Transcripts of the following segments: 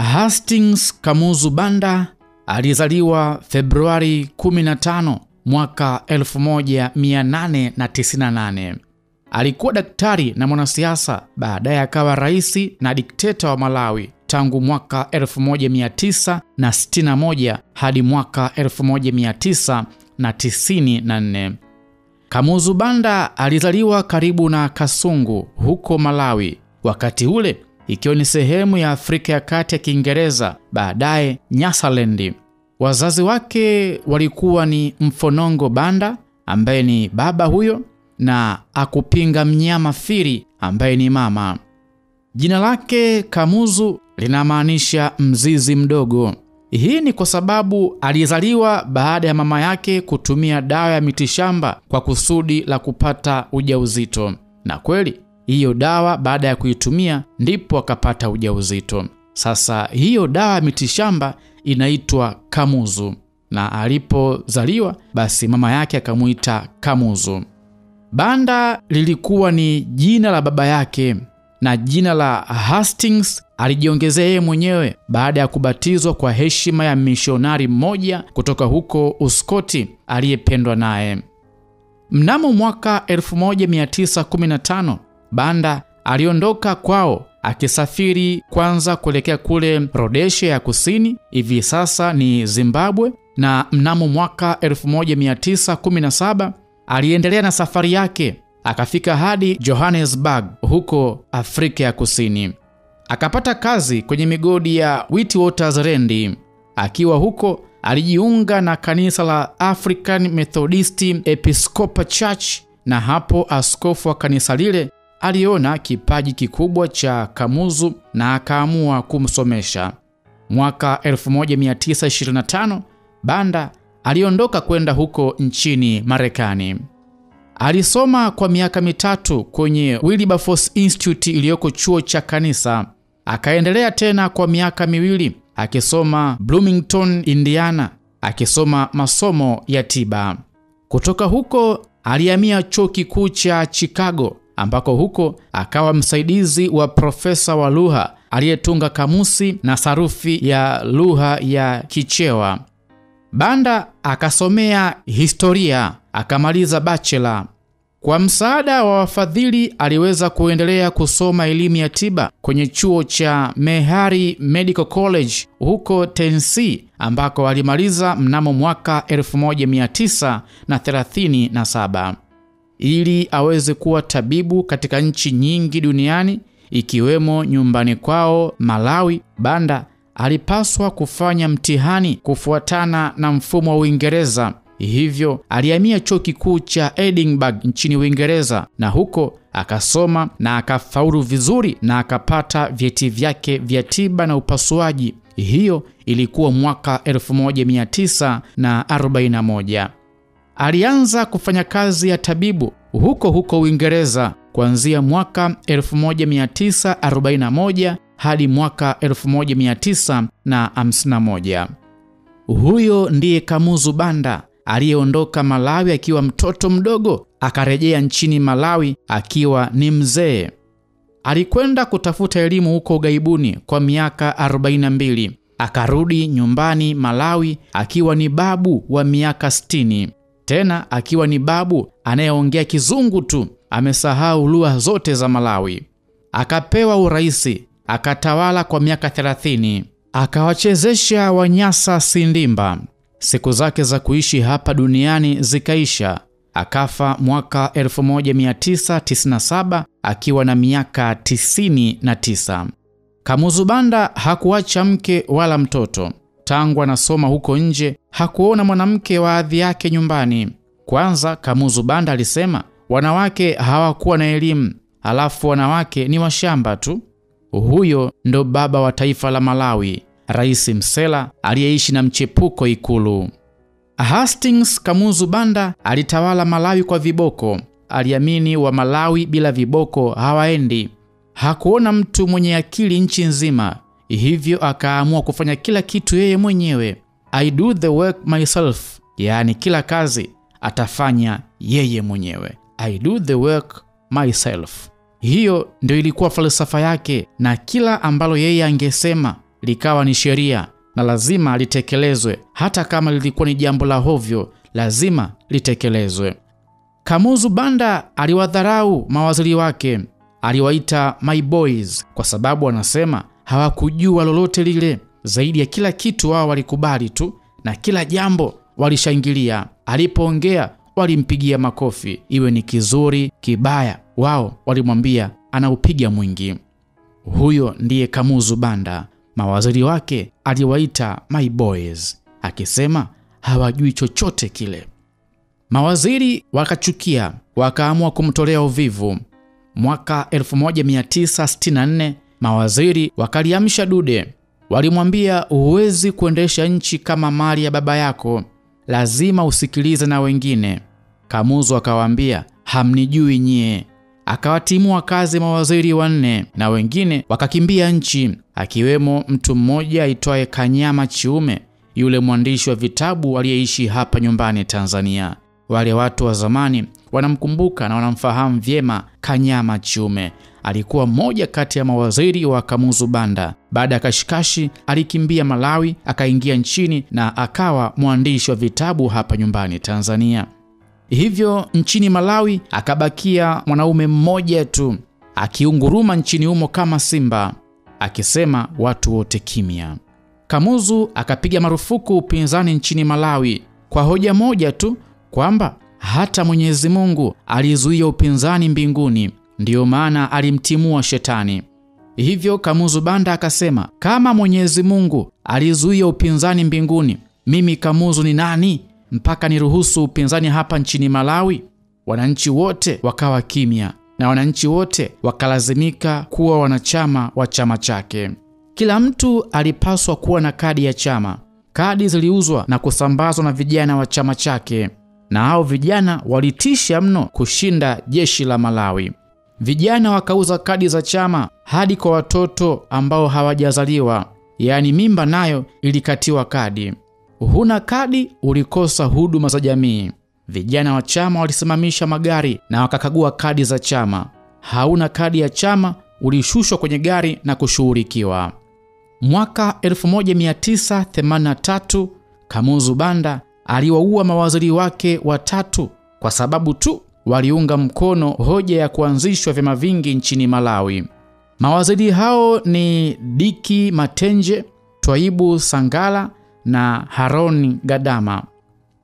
Hastings Kamuzu Banda alizaliwa Februari 15 mwaka 1898. Alikuwa daktari na mwanasiasa, baadaye akawa rais na dikteta wa Malawi tangu mwaka 1961 hadi mwaka 1994. Kamuzu Banda alizaliwa karibu na Kasungu huko Malawi, wakati ule ikiwa ni sehemu ya Afrika ya Kati ya Kiingereza, baadaye Nyasaland. Wazazi wake walikuwa ni Mfonongo Banda ambaye ni baba huyo, na Akupinga Mnyama Firi ambaye ni mama. Jina lake Kamuzu linamaanisha mzizi mdogo. Hii ni kwa sababu alizaliwa baada ya mama yake kutumia dawa ya mitishamba kwa kusudi la kupata ujauzito. Na kweli, hiyo dawa baada ya kuitumia ndipo akapata ujauzito. Sasa hiyo dawa ya mitishamba inaitwa Kamuzu, na alipozaliwa basi mama yake akamuita Kamuzu. Banda lilikuwa ni jina la baba yake, na jina la Hastings alijiongezea yeye mwenyewe baada ya kubatizwa kwa heshima ya mishonari mmoja kutoka huko Uskoti aliyependwa naye. Mnamo mwaka 1915 Banda aliondoka kwao akisafiri kwanza kuelekea kule Rhodesia ya Kusini, hivi sasa ni Zimbabwe, na mnamo mwaka 1917 aliendelea na safari yake akafika hadi Johannesburg huko Afrika ya Kusini. Akapata kazi kwenye migodi ya Witwatersrand. Akiwa huko alijiunga na kanisa la African Methodist Episcopal Church, na hapo askofu wa kanisa lile aliona kipaji kikubwa cha Kamuzu na akaamua kumsomesha. Mwaka 1925 Banda aliondoka kwenda huko nchini Marekani. Alisoma kwa miaka 3 kwenye Wilberforce Institute iliyoko chuo cha kanisa. Akaendelea tena kwa miaka 2 akisoma Bloomington, Indiana, akisoma masomo ya tiba. Kutoka huko alihamia chuo kikuu cha Chicago, ambako huko akawa msaidizi wa profesa wa lugha aliyetunga kamusi na sarufi ya lugha ya Kichewa. Banda akasomea historia, akamaliza bachelor. Kwa msaada wa wafadhili aliweza kuendelea kusoma elimu ya tiba kwenye chuo cha Meharry Medical College huko Tennessee, ambako alimaliza mnamo mwaka 1937. Ili aweze kuwa tabibu katika nchi nyingi duniani ikiwemo nyumbani kwao Malawi, Banda alipaswa kufanya mtihani kufuatana na mfumo wa Uingereza. Hivyo alihamia chuo kikuu cha Edinburgh nchini Uingereza, na huko akasoma na akafaulu vizuri na akapata vyeti vyake vya tiba na upasuaji. Hiyo ilikuwa mwaka 1941. Alianza kufanya kazi ya tabibu huko huko Uingereza kuanzia mwaka 1941 hadi mwaka 1951. Huyo ndiye Kamuzu Banda aliyeondoka Malawi akiwa mtoto mdogo, akarejea nchini Malawi akiwa ni mzee. Alikwenda kutafuta elimu huko ughaibuni kwa miaka 42. Akarudi nyumbani Malawi akiwa ni babu wa miaka 60. Tena akiwa ni babu anayeongea Kizungu tu, amesahau lugha zote za Malawi. Akapewa uraisi, akatawala kwa miaka 30. Akawachezesha Wanyasa Sindimba. Siku zake za kuishi hapa duniani zikaisha. Akafa mwaka 1997 akiwa na miaka 99. Kamuzu Banda hakuacha mke wala mtoto. Tangu anasoma huko nje hakuona mwanamke wa hadhi yake nyumbani. Kwanza Kamuzu Banda alisema wanawake hawakuwa na elimu, halafu wanawake ni washamba tu. Huyo ndo baba wa taifa la Malawi, Rais Msela aliyeishi na mchepuko Ikulu. Hastings Kamuzu Banda alitawala Malawi kwa viboko. Aliamini wa Malawi bila viboko hawaendi. Hakuona mtu mwenye akili nchi nzima, hivyo akaamua kufanya kila kitu yeye mwenyewe. I do the work myself, yani kila kazi atafanya yeye mwenyewe. I do the work myself. Hiyo ndio ilikuwa falsafa yake, na kila ambalo yeye angesema likawa ni sheria na lazima litekelezwe, hata kama lilikuwa ni jambo la hovyo, lazima litekelezwe. Kamuzu Banda aliwadharau mawaziri wake, aliwaita my boys kwa sababu anasema hawakujua lolote lile. Zaidi ya kila kitu wao walikubali tu na kila jambo walishangilia. Alipoongea walimpigia makofi, iwe ni kizuri kibaya, wao walimwambia anaupiga mwingi. Huyo ndiye Kamuzu Banda. Mawaziri wake aliwaita my boys, akisema hawajui chochote kile. Mawaziri wakachukia, wakaamua kumtolea uvivu. Mwaka 1964 mawaziri wakaliamsha dude. Walimwambia huwezi kuendesha nchi kama mali ya baba yako, lazima usikilize na wengine. Kamuzu akawaambia hamnijui nyie. Akawatimua kazi mawaziri 4 na wengine wakakimbia nchi, akiwemo mtu mmoja aitwaye Kanyama Chiume, yule mwandishi wa vitabu aliyeishi hapa nyumbani Tanzania. Wale watu wa zamani wanamkumbuka na wanamfahamu vyema Kanyama Chiume. Alikuwa mmoja kati ya mawaziri wa Kamuzu Banda. Baada ya kashikashi alikimbia Malawi, akaingia nchini na akawa mwandishi wa vitabu hapa nyumbani Tanzania. Hivyo nchini Malawi akabakia mwanaume mmoja tu, akiunguruma nchini humo kama simba, akisema watu wote kimya. Kamuzu akapiga marufuku upinzani nchini Malawi kwa hoja moja tu, kwamba hata Mwenyezi Mungu alizuia upinzani mbinguni, ndiyo maana alimtimua shetani. Hivyo Kamuzu Banda akasema, kama Mwenyezi Mungu alizuia upinzani mbinguni, mimi Kamuzu ni nani mpaka niruhusu upinzani hapa nchini Malawi? Wananchi wote wakawa kimya na wananchi wote wakalazimika kuwa wanachama wa chama chake. Kila mtu alipaswa kuwa na kadi ya chama. Kadi ziliuzwa na kusambazwa na vijana wa chama chake, na hao vijana walitisha mno kushinda jeshi la Malawi. Vijana wakauza kadi za chama hadi kwa watoto ambao hawajazaliwa, yaani mimba nayo ilikatiwa kadi. Huna kadi ulikosa huduma za jamii. Vijana wa chama walisimamisha magari na wakakagua kadi za chama. Hauna kadi ya chama ulishushwa kwenye gari na kushughulikiwa. Mwaka 1983 Kamuzu Banda aliwaua mawaziri wake 3 kwa sababu tu waliunga mkono hoja ya kuanzishwa vyama vingi nchini Malawi. Mawaziri hao ni Diki Matenje, Twaibu Sangala na Haroni Gadama.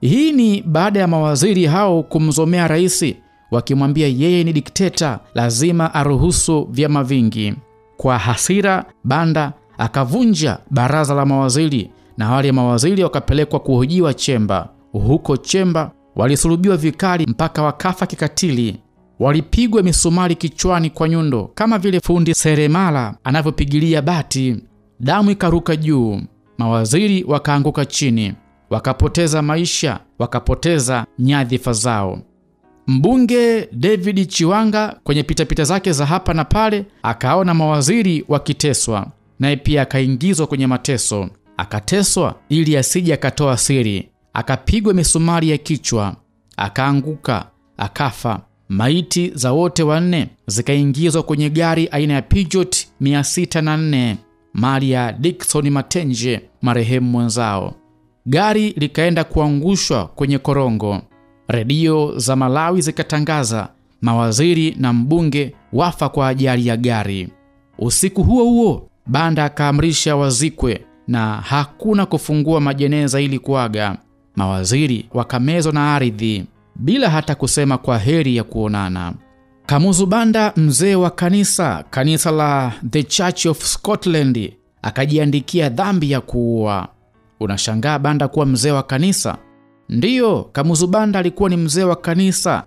Hii ni baada ya mawaziri hao kumzomea rais, wakimwambia yeye ni dikteta, lazima aruhusu vyama vingi. Kwa hasira, Banda akavunja baraza la mawaziri na wale mawaziri wakapelekwa kuhojiwa Chemba. Huko Chemba walisulubiwa vikali mpaka wakafa kikatili. Walipigwa misumari kichwani kwa nyundo kama vile fundi seremala anavyopigilia bati. Damu ikaruka juu. Mawaziri wakaanguka chini, wakapoteza maisha, wakapoteza nyadhifa zao. Mbunge David Chiwanga kwenye pitapita zake za hapa na pale akaona mawaziri wakiteswa, naye pia akaingizwa kwenye mateso. Akateswa ili asije akatoa siri. Akapigwa misumari ya kichwa, akaanguka, akafa. Maiti za wote 4 zikaingizwa kwenye gari aina ya Peugeot 604, mali ya Dickson Matenje, marehemu mwenzao. Gari likaenda kuangushwa kwenye korongo. Redio za Malawi zikatangaza mawaziri na mbunge wafa kwa ajali ya gari. Usiku huo huo Banda akaamrisha wazikwe na hakuna kufungua majeneza ili kuaga. Mawaziri wakamezwa na ardhi bila hata kusema kwa heri ya kuonana. Kamuzu Banda, mzee wa kanisa la The Church of Scotland, akajiandikia dhambi ya kuua. Unashangaa Banda kuwa mzee wa kanisa? Ndiyo, Kamuzu Banda alikuwa ni mzee wa kanisa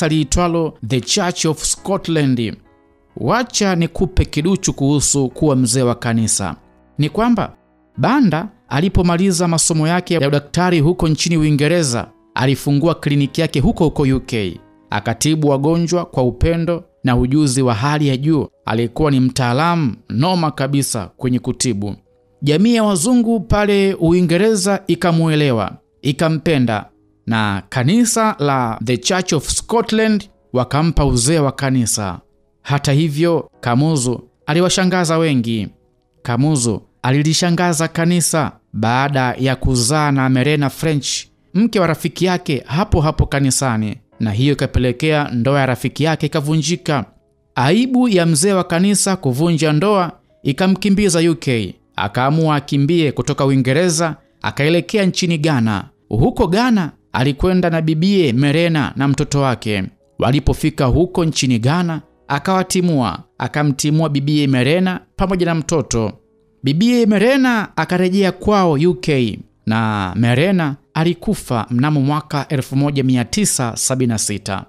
liitwalo The Church of Scotland. Wacha nikupe kiduchu kuhusu kuwa mzee wa kanisa. Ni kwamba Banda alipomaliza masomo yake ya udaktari huko nchini Uingereza, alifungua kliniki yake huko UK. Akatibu wagonjwa kwa upendo na ujuzi wa hali ya juu. Alikuwa ni mtaalamu noma kabisa kwenye kutibu. Jamii ya wazungu pale Uingereza ikamuelewa, ikampenda, na kanisa la The Church of Scotland wakampa uzee wa kanisa. Hata hivyo, Kamuzu aliwashangaza wengi. Kamuzu alilishangaza kanisa baada ya kuzaa na Merena French, mke wa rafiki yake, hapo hapo kanisani, na hiyo ikapelekea ndoa ya rafiki yake ikavunjika. Aibu ya mzee wa kanisa kuvunja ndoa ikamkimbiza UK. Akaamua akimbie kutoka Uingereza akaelekea nchini Ghana. Huko Ghana alikwenda na bibie Merena na mtoto wake. Walipofika huko nchini Ghana akamtimua bibie Merena pamoja na mtoto. Bibie Merena akarejea kwao UK na Merena alikufa mnamo mwaka 1976.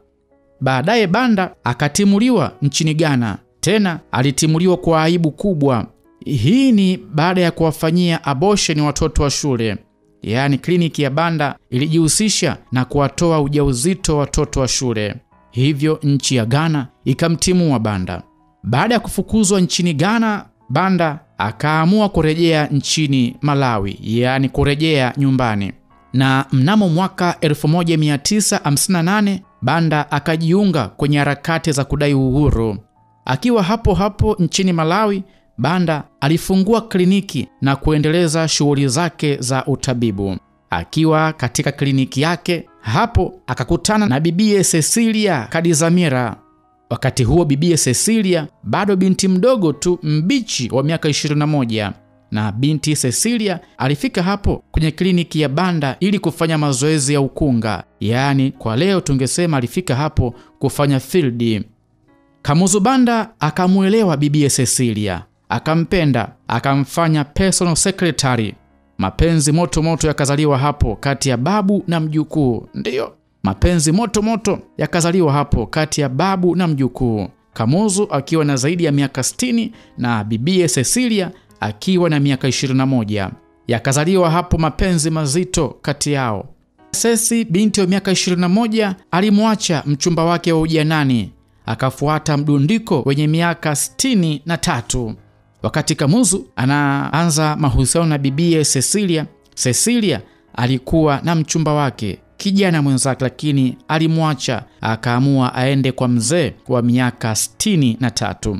Baadaye Banda akatimuliwa nchini Ghana. Tena alitimuliwa kwa aibu kubwa. Hii ni baada ya kuwafanyia abortion watoto wa shule. Yaani kliniki ya Banda ilijihusisha na kuwatoa ujauzito watoto wa shule. Hivyo nchi ya Ghana ikamtimua Banda. Baada ya kufukuzwa nchini Ghana, Banda akaamua kurejea nchini Malawi, yaani kurejea nyumbani. Na mnamo mwaka 1958 Banda akajiunga kwenye harakati za kudai uhuru. Akiwa hapo hapo nchini Malawi, Banda alifungua kliniki na kuendeleza shughuli zake za utabibu. Akiwa katika kliniki yake hapo akakutana na bibie Cecilia Kadizamira. Wakati huo bibie Cecilia bado binti mdogo tu mbichi wa miaka 21, na binti Cecilia alifika hapo kwenye kliniki ya Banda ili kufanya mazoezi ya ukunga. Yaani kwa leo tungesema alifika hapo kufanya field. Kamuzu Banda akamuelewa bibie Cecilia, akampenda, akamfanya personal secretary. Mapenzi moto yakazaliwa hapo kati ya babu na mjukuu. Ndiyo, mapenzi moto yakazaliwa hapo kati ya babu na mjukuu. Kamuzu akiwa na zaidi ya miaka 60 na bibie Cecilia akiwa na miaka 21. Yakazaliwa hapo mapenzi mazito kati yao. Sesi binti wa miaka 21 alimwacha mchumba wake wa ujanani, akafuata mdundiko wenye miaka 63. Wakati Kamuzu anaanza mahusiano na bibie Cecilia, Cecilia alikuwa na mchumba wake kijana mwenzake, lakini alimwacha, akaamua aende kwa mzee wa miaka 63.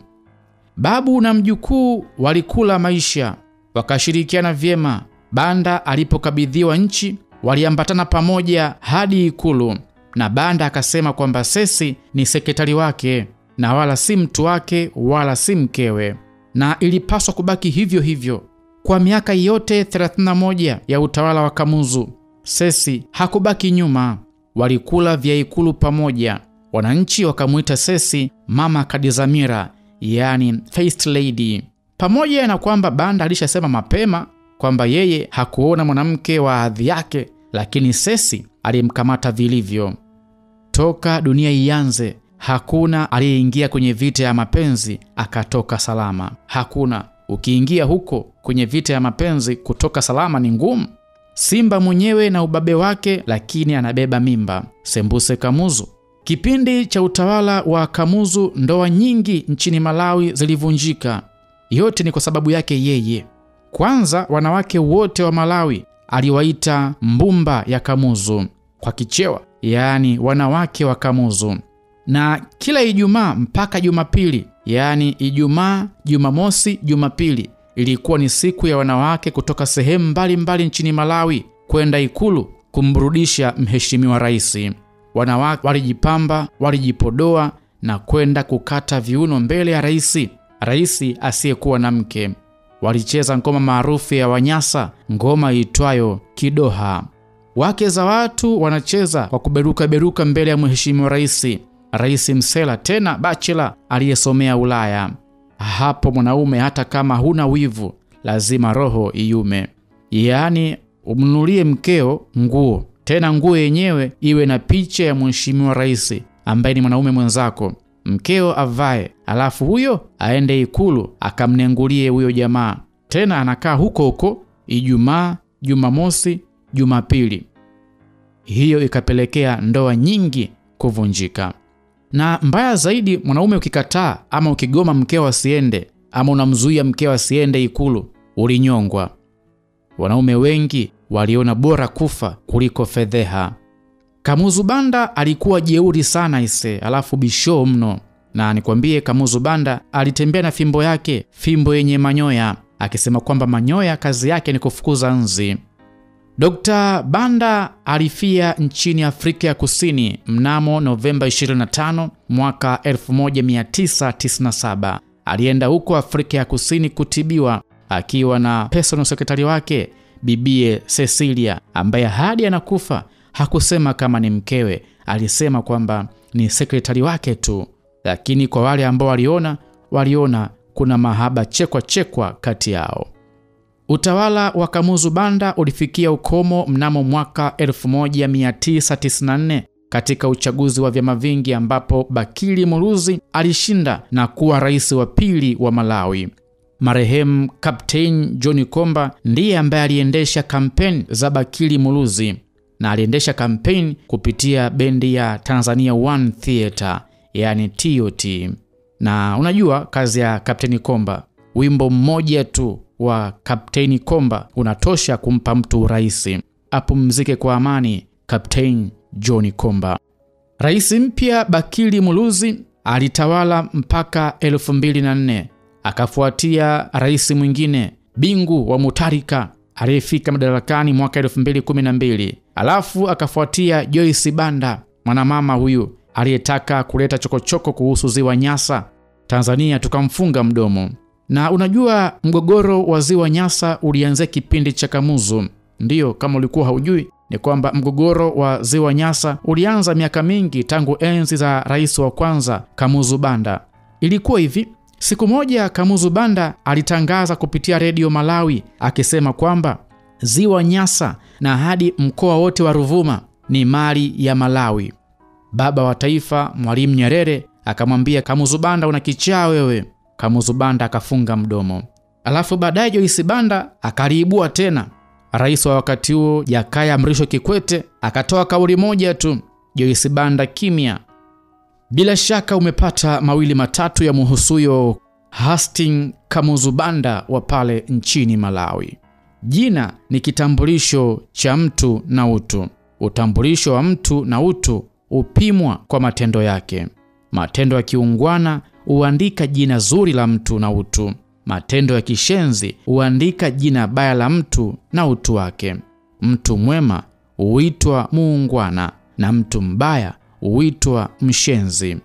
Babu na mjukuu walikula maisha, wakashirikiana vyema. Banda alipokabidhiwa nchi, waliambatana pamoja hadi Ikulu, na Banda akasema kwamba Sesi ni sekretari wake na wala si mtu wake wala si mkewe, na ilipaswa kubaki hivyo hivyo. Kwa miaka yote 31 ya utawala wa Kamuzu, Sesi hakubaki nyuma. Walikula vya Ikulu pamoja. Wananchi wakamuita Sesi Mama Kadizamira, yani First Lady. Pamoja na kwamba Banda alishasema mapema kwamba yeye hakuona mwanamke wa hadhi yake, lakini Sesi alimkamata vilivyo. Toka dunia ianze, hakuna aliyeingia kwenye vita ya mapenzi akatoka salama. Hakuna. Ukiingia huko kwenye vita ya mapenzi kutoka salama ni ngumu. Simba mwenyewe na ubabe wake, lakini anabeba mimba. Sembuse Kamuzu. Kipindi cha utawala wa Kamuzu, ndoa nyingi nchini Malawi zilivunjika. Yote ni kwa sababu yake yeye. Kwanza, wanawake wote wa Malawi aliwaita mbumba ya Kamuzu kwa kichewa, yaani wanawake wa Kamuzu. Na kila Ijumaa mpaka Jumapili, yaani Ijumaa, Jumamosi, Jumapili, ilikuwa ni siku ya wanawake kutoka sehemu mbalimbali nchini Malawi kwenda Ikulu kumburudisha mheshimiwa rais. Wanawake walijipamba, walijipodoa na kwenda kukata viuno mbele ya rais asiyekuwa na mke. Walicheza ngoma maarufu ya Wanyasa, ngoma iitwayo Kidoha. Wake za watu wanacheza kwa kuberuka mbele ya mheshimiwa rais msela, tena bachelor aliyesomea Ulaya. Hapo mwanaume hata kama huna wivu lazima roho iume. Yaani umnunulie mkeo nguo, tena nguo yenyewe iwe na picha ya mheshimiwa rais ambaye ni mwanaume mwenzako. Mkeo avae, alafu huyo aende Ikulu akamnengulie huyo jamaa. Tena anakaa huko Ijumaa, Jumamosi, Jumapili. Hiyo ikapelekea ndoa nyingi kuvunjika. Na mbaya zaidi, mwanaume ukikataa ama ukigoma mkeo asiende ama unamzuia mkeo asiende Ikulu, ulinyongwa. Wanaume wengi waliona bora kufa kuliko fedheha. Kamuzu Banda alikuwa jeuri sana alafu bisho mno. Na nikwambie, Kamuzu Banda alitembea na fimbo yake, fimbo yenye manyoya. akisema kwamba manyoya kazi yake ni kufukuza nzi. Dr. Banda alifia nchini Afrika ya Kusini mnamo Novemba 25 mwaka 1997. Alienda huko Afrika ya Kusini kutibiwa akiwa na personal secretary wake bibie Cecilia, ambaye hadi anakufa hakusema kama ni mkewe. Alisema kwamba ni secretary wake tu, lakini kwa wale ambao waliona kuna mahaba chekwa kati yao. Utawala wa Kamuzu Banda ulifikia ukomo mnamo mwaka 1994 katika uchaguzi wa vyama vingi, ambapo Bakili Muluzi alishinda na kuwa rais wa pili wa Malawi. Marehemu Captain John Komba ndiye ambaye aliendesha kampeni za Bakili Muluzi, na aliendesha kampeni kupitia bendi ya Tanzania One Theater, yani TOT. Na unajua kazi ya Captain Komba, wimbo mmoja tu wa Captain Komba unatosha kumpa mtu urais. Apumzike kwa amani Captain John Komba. Rais mpya Bakili Muluzi alitawala mpaka 2004. Akafuatia rais mwingine Bingu wa Mutharika aliyefika madarakani mwaka 2012. Alafu akafuatia Joyce Banda, mwanamama huyu aliyetaka kuleta chokochoko kuhusu ziwa Nyasa. Tanzania tukamfunga mdomo. Na unajua mgogoro wa ziwa Nyasa ulianza kipindi cha Kamuzu. Ndiyo, kama ulikuwa haujui ni kwamba mgogoro wa ziwa Nyasa ulianza miaka mingi tangu enzi za rais wa kwanza Kamuzu Banda. Ilikuwa hivi, siku moja Kamuzu Banda alitangaza kupitia redio Malawi akisema kwamba ziwa Nyasa na hadi mkoa wote wa Ruvuma ni mali ya Malawi. Baba wa taifa Mwalimu Nyerere akamwambia Kamuzu Banda, una kichaa wewe. Kamuzu Banda akafunga mdomo. Alafu baadaye Joyce Banda akaliibua tena. Rais wa wakati huo Jakaya Mrisho Kikwete akatoa kauli moja tu, Joyce Banda kimya. Bila shaka umepata mawili matatu ya muhusuyo Hastings Kamuzu Banda wa pale nchini Malawi. Jina ni kitambulisho cha mtu na utu. Utambulisho wa mtu na utu upimwa kwa matendo yake. Matendo ya kiungwana huandika jina zuri la mtu na utu. Matendo ya kishenzi huandika jina baya la mtu na utu wake. Mtu mwema huitwa muungwana na mtu mbaya huitwa mshenzi.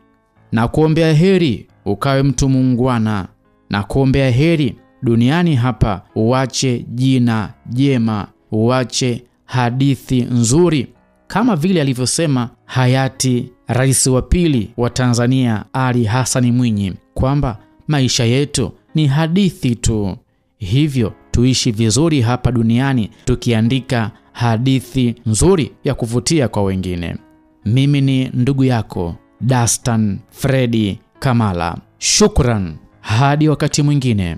Na kuombea heri ukawe mtu muungwana, na kuombea heri duniani hapa uache jina jema, uache hadithi nzuri, kama vile alivyosema hayati rais wa pili wa Tanzania Ali Hassan Mwinyi kwamba maisha yetu ni hadithi tu. Hivyo tuishi vizuri hapa duniani tukiandika hadithi nzuri ya kuvutia kwa wengine. Mimi ni ndugu yako Dastan Fredi Kamala. Shukran, hadi wakati mwingine.